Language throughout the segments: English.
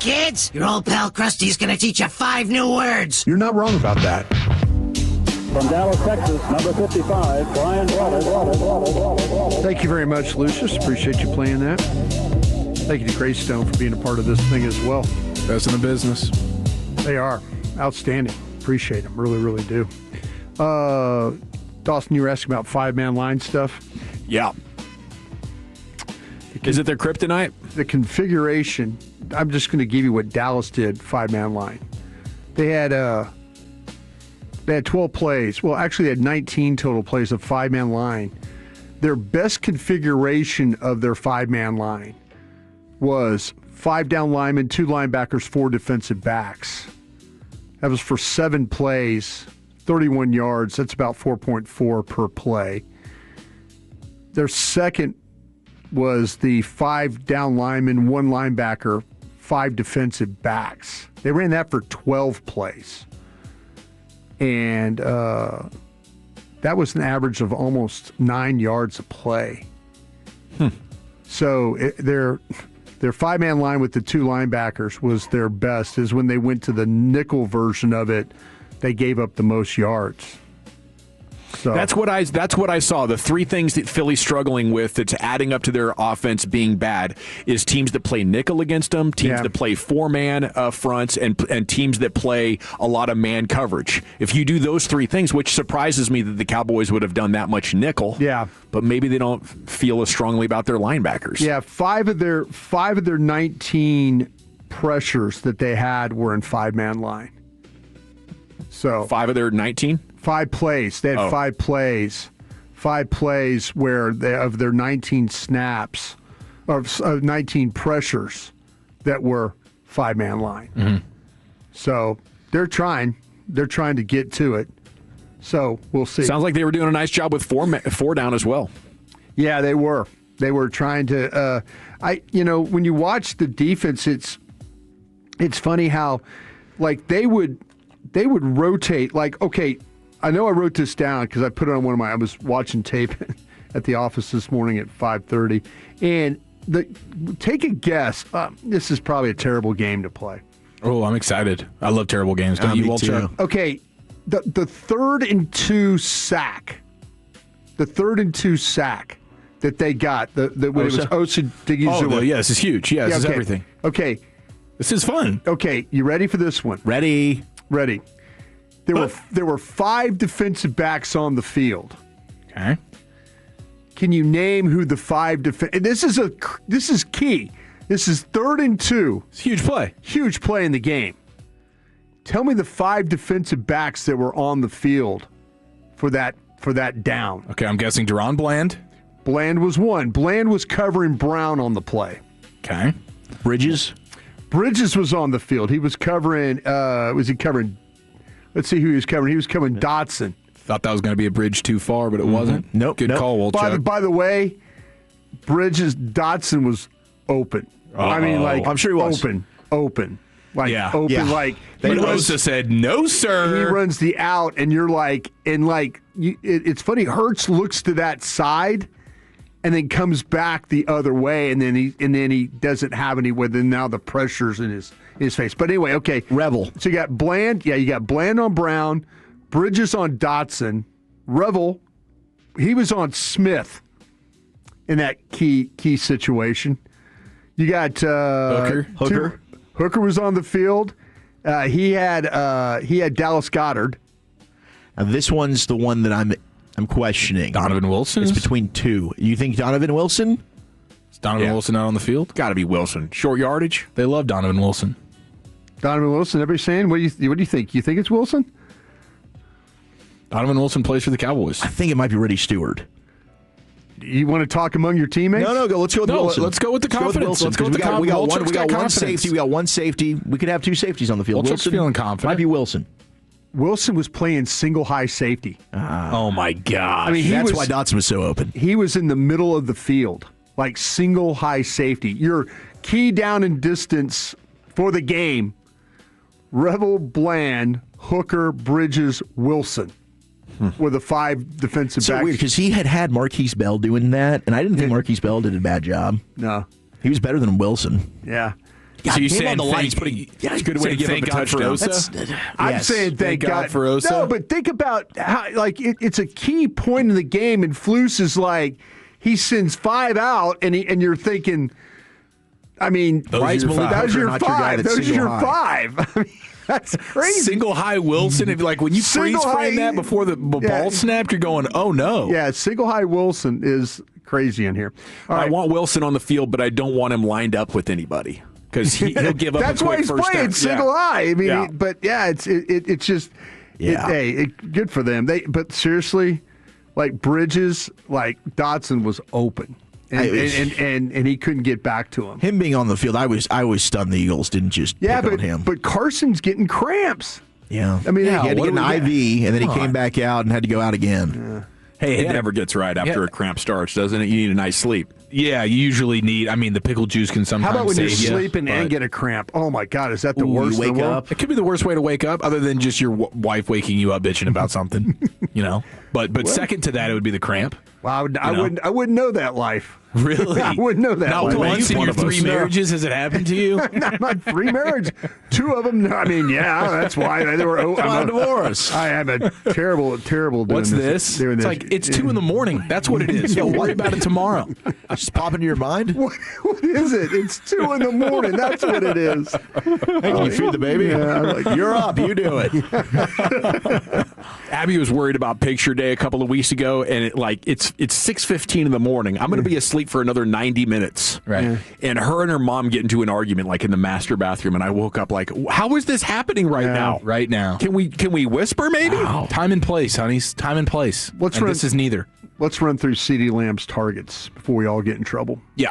kids. Your old pal Krusty's gonna teach you 5 new words. You're not wrong about that. From Dallas, Texas, number 55, Bryan Broaddus. Thank you very much, Lucius. Appreciate you playing that. Thank you to Greystone for being a part of this thing as well. Best in the business. They are. Outstanding. Appreciate them. Really, really do. Dawson, you were asking about 5-man line stuff. Yeah. Is it their kryptonite? The configuration, I'm just going to give you what Dallas did, 5-man line. They had 12 plays. Well, actually, they had 19 total plays of 5-man line. Their best configuration of their 5-man line was 5 down linemen, 2 linebackers, 4 defensive backs. That was for 7 plays, 31 yards. That's about 4.4 per play. Their second was the 5 down linemen, 1 linebacker, 5 defensive backs. They ran that for 12 plays. And that was an average of almost 9 yards a play. So their 5-man line with the 2 linebackers was their best. Is when they went to the nickel version of it, they gave up the most yards. So That's what I saw. The 3 things that Philly's struggling with that's adding up to their offense being bad is teams that play nickel against them, teams that play 4-man fronts, and teams that play a lot of man coverage. If you do those 3 things, which surprises me that the Cowboys would have done that much nickel. Yeah. But maybe they don't feel as strongly about their linebackers. Yeah, 5 of their 19 pressures that they had were in 5-man line. So 5 of their 19? 5 plays. They had 5 plays. 5 plays where of their 19 snaps, of 19 pressures that were 5-man line. Mm-hmm. So they're trying to get to it. So we'll see. Sounds like they were doing a nice job with 4 down as well. Yeah, they were. They were trying to. When you watch the defense, it's funny how, like they would rotate. Like, okay, I know I wrote this down because I put it on I was watching tape at the office this morning at 5:30, and take a guess. This is probably a terrible game to play. Oh, I'm excited. I love terrible games. Don't you, Walter? Okay, the 3rd and 2 sack. The 3rd and 2 sack that they got. When it was Osa Digizua. Yeah, this is huge. Yeah, this is everything. Okay. This is fun. Okay, you ready for this one? Ready. There were 5 defensive backs on the field. Okay. Can you name who the 5 This is key. This is 3rd and 2. It's a huge play. Huge play in the game. Tell me the 5 defensive backs that were on the field for that down. Okay, I'm guessing Deron Bland. Bland was one. Bland was covering Brown on the play. Okay. Bridges was on the field. He was covering. Was he covering? Let's see who he was covering. He was covering Dotson. Thought that was going to be a bridge too far, but it wasn't. Nope. Good call, Wolchuk. By the way, Dotson was open. I mean, like I'm sure he was open. Like open. Yeah. Like but Osa said, "No, sir." He runs the out, and you're like, it's funny. Hurts looks to that side, and then comes back the other way, and then he doesn't have any. Then now the pressure's in his face. But anyway, okay. Revel. So you got Bland. Yeah, you got Bland on Brown, Bridges on Dotson, Revel. He was on Smith in that key situation. You got Hooker. Hooker was on the field. He had Dallas Goedert. Now this one's the one that I'm questioning. Donovan Wilson? It's between 2. You think Donovan Wilson? Is Donovan Wilson out on the field? Got to be Wilson. Short yardage. They love Donovan Wilson. Donovan Wilson. Everybody's saying, what do you think? You think it's Wilson? Donovan Wilson plays for the Cowboys. I think it might be Reddy Stewart. You want to talk among your teammates? No. Let's go with Wilson. Let's go with the confidence. Let's go with Wilson. We got one safety. We got one safety. We could have 2 safeties on the field. Wilson's feeling confident. Might be Wilson. Wilson was playing single high safety. Oh my God! I mean, that's why Dotson was so open. He was in the middle of the field, like single high safety. Your key down and distance for the game: Revel, Bland, Hooker, Bridges, Wilson. Were the 5 defensive backs. So weird because he had Marquise Bell doing that, and I didn't think Marquise Bell did a bad job. No, he was better than Wilson. Yeah. So you game saying on the lights, it's a good way to give up a God for touchdown. Osa? I'm saying thank God for Osa. No, but think about how it's a key point in the game, and Flus is like he sends 5 out, and you're thinking, I mean, Those are your five. Those are your Not your guy 5. that's Those are your single 5. I mean, that's crazy. Single high Wilson, if like when you Single freeze frame high- that before the ball snapped, you're going, oh no. Yeah, single high Wilson is crazy in here. All I right. want Wilson on the field, but I don't want him lined up with anybody because he'll give up. That's a why quick he's first playing down. single high. I mean, Yeah. but yeah, it's just Yeah. good for them. But seriously, like Bridges, like Dotson was open. And he couldn't get back to him. Him being on the field, I was stunned the Eagles didn't just pick on him. But Carson's getting cramps. Yeah. I mean, he had to what get an do we IV, and then he came back out and had to go out again. Hey, It never gets right after a cramp starts, doesn't it? You need a nice sleep. Yeah, you usually need. I mean, the pickle juice can How sometimes about when you're save you, sleeping and but- get a cramp? Oh my God, is that the Ooh, worst? you wake in the world? up. It could be the worst way to wake up, other than just your wife waking you up bitching about something, you know. But second to that, it would be the cramp. Well, I wouldn't know that life. Really? I wouldn't know that. Not life. once in one your of us. 3 marriages has it happened to you? Not 3 marriages. 2 of them. I mean, yeah, that's why they were. I'm a divorce. I am a terrible. Doing What's this? doing It's this. like it's 2 in the morning. That's what it is. You'll worry about it tomorrow. Just pop into your mind. What is it? It's 2 in the morning. That's what it is. Can you feed the baby? Yeah, I'm like, You're up. You do it. Abby was worried about picture day a couple of weeks ago, and it's 6:15 in the morning. I'm going to be asleep for another 90 minutes. Right. Yeah. And her and her mom get into an argument like in the master bathroom, and I woke up like, how is this happening right now? Right now. Can we whisper maybe? Time and place, honeys. Time and place. Let's And run- this is neither. Let's run through CeeDee Lamb's targets before we all get in trouble. Yeah.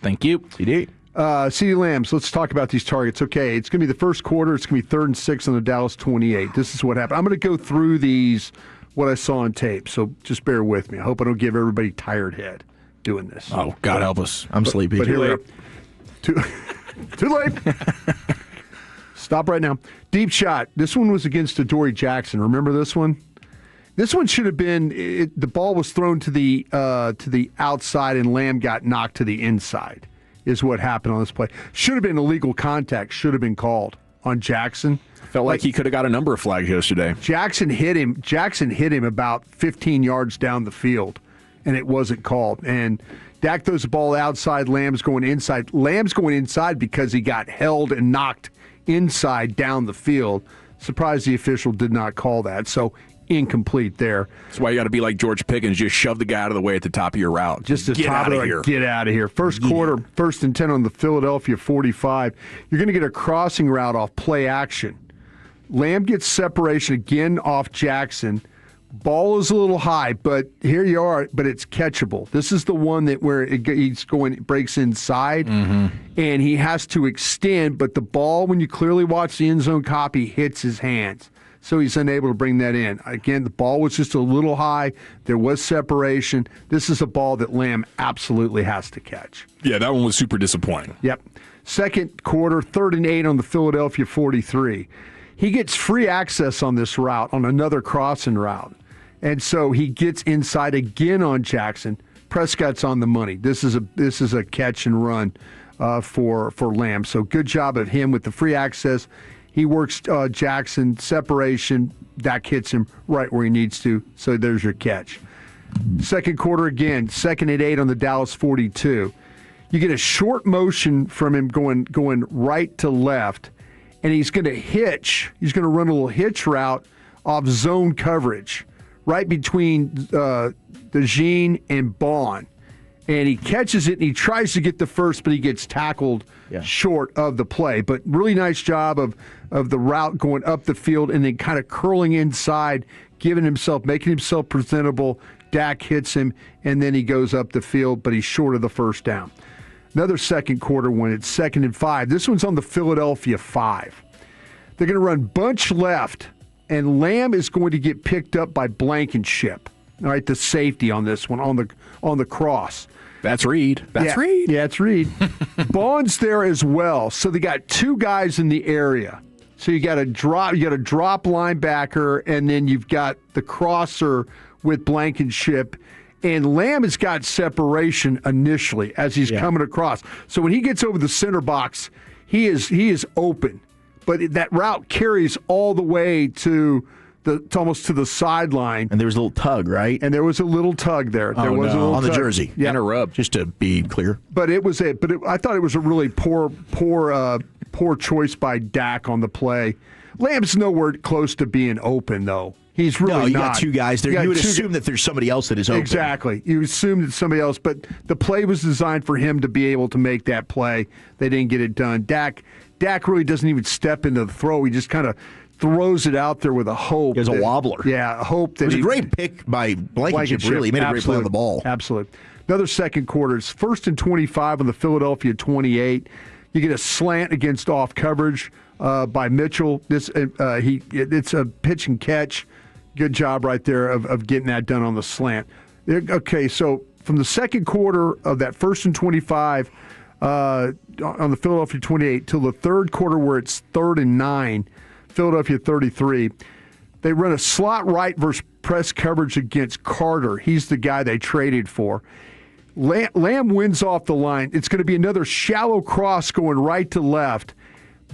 Thank you. CD. CeeDee Lamb's, let's talk about these targets. Okay, it's going to be the first quarter. It's going to be 3rd and 6 on the Dallas 28. This is what happened. I'm going to go through these, what I saw on tape, so just bear with me. I hope I don't give everybody tired head doing this. Oh, God help us. I'm sleepy. But here we go. Too late. Stop right now. Deep shot. This one was against Adoree Jackson. Remember this one? This one should have been. The ball was thrown to the outside, and Lamb got knocked to the inside. Is what happened on this play. Should have been illegal contact. Should have been called on Jackson. Felt like he could have got a number of flags yesterday. Jackson hit him about 15 yards down the field, and it wasn't called. And Dak throws the ball outside. Lamb's going inside. Lamb's going inside because he got held and knocked inside down the field. Surprised the official did not call that. So incomplete there. That's why you got to be like George Pickens. Just shove the guy out of the way at the top of your route. Just the get top out of of it, here. Get out of here. First quarter, 1st and 10 on the Philadelphia 45. You're going to get a crossing route off play action. Lamb gets separation again off Jackson. Ball is a little high, but here you are, but it's catchable. This is the one that where it breaks inside, and he has to extend, but the ball, when you clearly watch the end zone copy, hits his hands. So he's unable to bring that in. Again, the ball was just a little high. There was separation. This is a ball that Lamb absolutely has to catch. Yeah, that one was super disappointing. Yep. Second quarter, 3rd and 8 on the Philadelphia 43. He gets free access on this route, on another crossing route. And so he gets inside again on Jackson. Prescott's on the money. This is a catch and run for Lamb. So good job of him with the free access. He works Jackson, separation. Dak hits him right where he needs to. So there's your catch. Second quarter again, 2nd and 8 on the Dallas 42. You get a short motion from him going right to left, and he's going to hitch. He's going to run a little hitch route off zone coverage right between DeJean and Bond. And he catches it, and he tries to get the first, but he gets tackled short of the play. But really nice job of the route going up the field and then kind of curling inside, making himself presentable. Dak hits him, and then he goes up the field, but he's short of the first down. Another second quarter one. It's 2nd and 5. This one's on the Philadelphia 5. They're going to run bunch left, and Lamb is going to get picked up by Blankenship. All right, the safety on this one, on the cross. That's Reed. Reed. Yeah, it's Reed. Bond's there as well. So they got 2 guys in the area. So you got a drop linebacker, and then you've got the crosser with Blankenship. And Lamb has got separation initially as he's coming across. So when he gets over the center box, he is open, but that route carries all the way to almost to the sideline. And there was a little tug, right? And there was a little tug there. There was a little on the tug. jersey. Yeah. And a rub, just to be clear. But I thought it was a really poor choice by Dak on the play. Lamb's nowhere close to being open, though. He's really not. You got two guys there. You would assume that there's somebody else that is open. Exactly. You assume that somebody else, but the play was designed for him to be able to make that play. They didn't get it done. Dak really doesn't even step into the throw. He just kind of throws it out there with a hope. He has a wobbler. Yeah, a hope that it was a great pick by Blankenship, really. He made a great play on the ball. Absolutely. Another second quarter. It's 1st and 25 on the Philadelphia 28. You get a slant against off coverage by Mitchell. It's a pitch and catch. Good job right there of getting that done on the slant. Okay, so from the second quarter of that 1st and 25 on the Philadelphia 28 till the third quarter where it's 3rd and 9, Philadelphia 33, they run a slot right versus press coverage against Carter. He's the guy they traded for. Lamb wins off the line. It's going to be another shallow cross going right to left.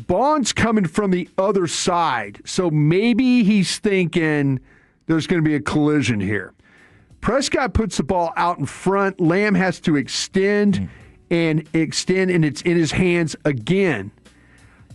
Bond's coming from the other side, so maybe he's thinking there's going to be a collision here. Prescott puts the ball out in front. Lamb has to extend, and it's in his hands again.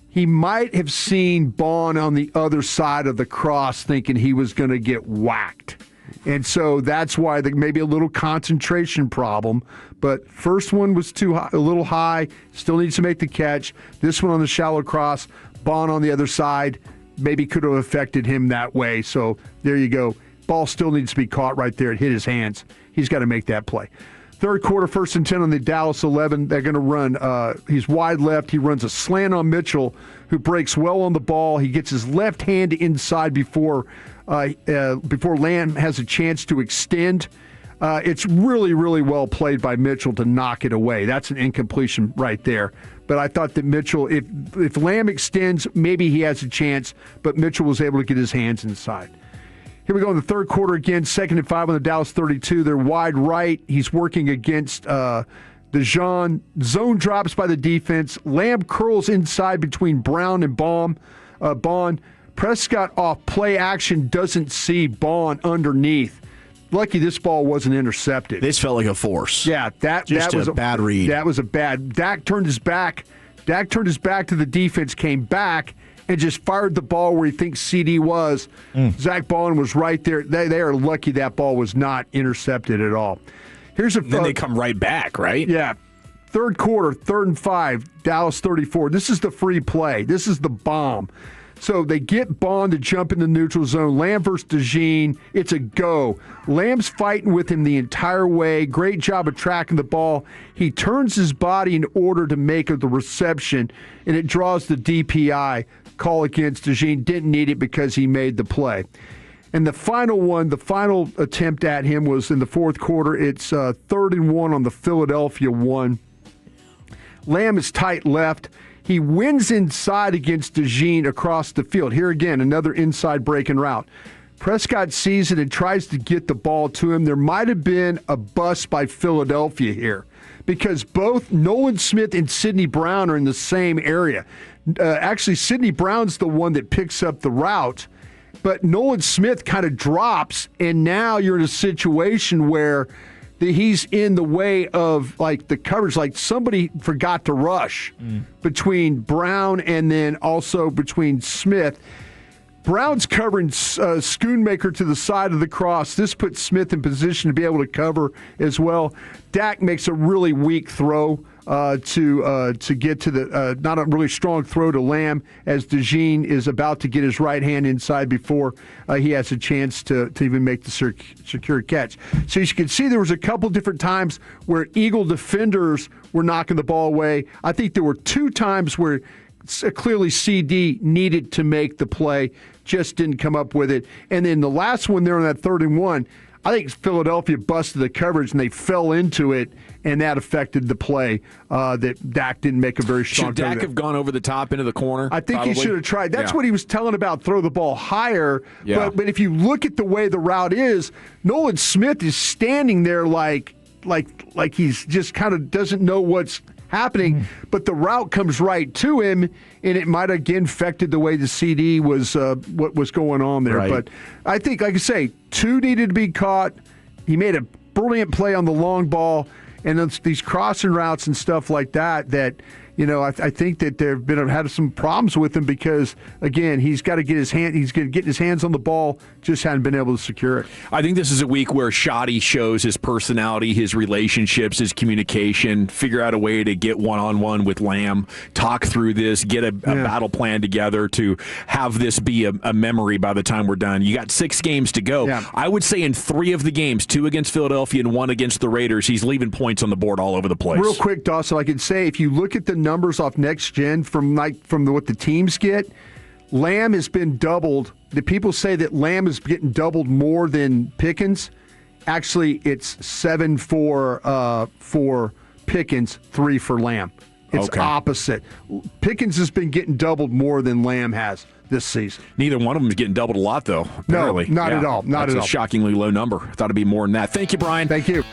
He might have seen Bond on the other side of the cross thinking he was going to get whacked. And so that's why maybe a little concentration problem. But first one was too high, a little high, still needs to make the catch. This one on the shallow cross, Bond on the other side, maybe could have affected him that way. So there you go. Ball still needs to be caught right there. It hit his hands. He's got to make that play. Third quarter, 1st and 10 on the Dallas 11. They're going to run. He's wide left. He runs a slant on Mitchell, who breaks well on the ball. He gets his left hand inside before Lamb has a chance to extend. It's really, really well played by Mitchell to knock it away. That's an incompletion right there. But I thought that Mitchell, if Lamb extends, maybe he has a chance, but Mitchell was able to get his hands inside. Here we go in the third quarter again, 2nd and 5 on the Dallas 32. They're wide right. He's working against DeJean. Zone drops by the defense. Lamb curls inside between Brown and Bond. Prescott off play action doesn't see Bond underneath. Lucky this ball wasn't intercepted. This felt like a force. Yeah, that was a bad read. That was a bad. Dak turned his back to the defense, came back, and just fired the ball where he thinks CD was. Zach Bond was right there. They are lucky that ball was not intercepted at all. Then they come right back, right? Yeah. Third quarter, 3rd and 5, Dallas 34. This is the free play. This is the bomb. So they get Bond to jump in the neutral zone. Lamb versus DeJean. It's a go. Lamb's fighting with him the entire way. Great job of tracking the ball. He turns his body in order to make the reception, and it draws the DPI. Call against DeJean. Didn't need it because he made the play. And the final attempt at him was in the fourth quarter. It's 3rd and 1 on the Philadelphia 1. Lamb is tight left. He wins inside against DeJean across the field. Here again, another inside breaking route. Prescott sees it and tries to get the ball to him. There might have been a bust by Philadelphia here because both Nolan Smith and Sidney Brown are in the same area. Actually, Sidney Brown's the one that picks up the route, but Nolan Smith kind of drops, and now you're in a situation where he's in the way of like the coverage, like somebody forgot to rush between Brown and then also between Smith. Brown's covering Schoonmaker to the side of the cross. This puts Smith in position to be able to cover as well. Dak makes a really weak throw to get to the not a really strong throw to Lamb as DeJean is about to get his right hand inside before he has a chance to even make the secure catch. So you can see there was a couple different times where Eagle defenders were knocking the ball away. I think there were 2 times where clearly CD needed to make the play, just didn't come up with it. And then the last one there on that 3rd and 1, I think Philadelphia busted the coverage and they fell into it, and that affected the play. That Dak didn't make a very strong. Should Dak have gone over the top into the corner? I think he should have tried. That's what he was telling about, throw the ball higher. Yeah. But if you look at the way the route is, Nolan Smith is standing there like he's just kind of doesn't know what's happening, but the route comes right to him, and it might again affected the way the CD was, what was going on there. Right. But I think, like I say, 2 needed to be caught. He made a brilliant play on the long ball, and it's these crossing routes and stuff like that I think that they've had some problems with him because, again, he's got to get his hands on the ball, just hadn't been able to secure it. I think this is a week where Shoddy shows his personality, his relationships, his communication, figure out a way to get one-on-one with Lamb, talk through this, get a battle plan together to have this be a memory by the time we're done. You got 6 games to go. Yeah. I would say in 3 of the games, 2 against Philadelphia and 1 against the Raiders, he's leaving points on the board all over the place. Real quick, Dawson, I can say if you look at the numbers off Next Gen from what the teams get, Lamb has been doubled. The people say that Lamb is getting doubled more than Pickens. Actually, it's 7 for Pickens, 3 for Lamb. It's opposite. Pickens has been getting doubled more than Lamb has this season. Neither one of them is getting doubled a lot, though. Apparently. No, not at all. Not That's at all. a shockingly low number. I thought it'd be more than that. Thank you, Brian. Thank you.